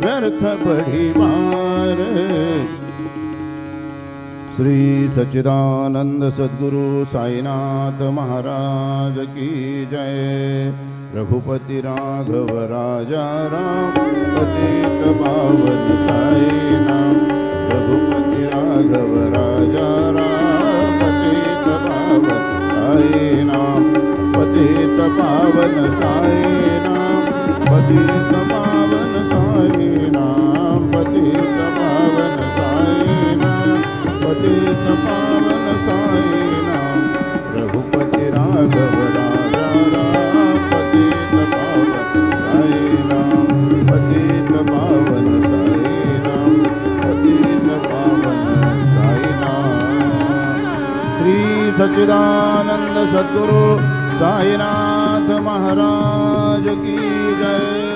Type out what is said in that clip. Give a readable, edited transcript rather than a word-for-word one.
व्यर्थ पड़ी मार। श्री सच्चिदानंद सद्गुरु साईनाथ महाराज की जय। रघुपति राघव राजा राम पतित पावन साई नाम। रघुपति राघव राजा राम पतित पावन साई नाम। पतित पावन साई नाम। पतित पावन साई नाम। पतित पावन साई नाम। पतित पावन साई नाम। रघुपति राघव राजा राम पतित पावन साई नाम। पतित पावन साई नाम। पतित पावन साई नाम। श्री सच्चिदानंद सद्गुरु साईनाथ महाराज की जय।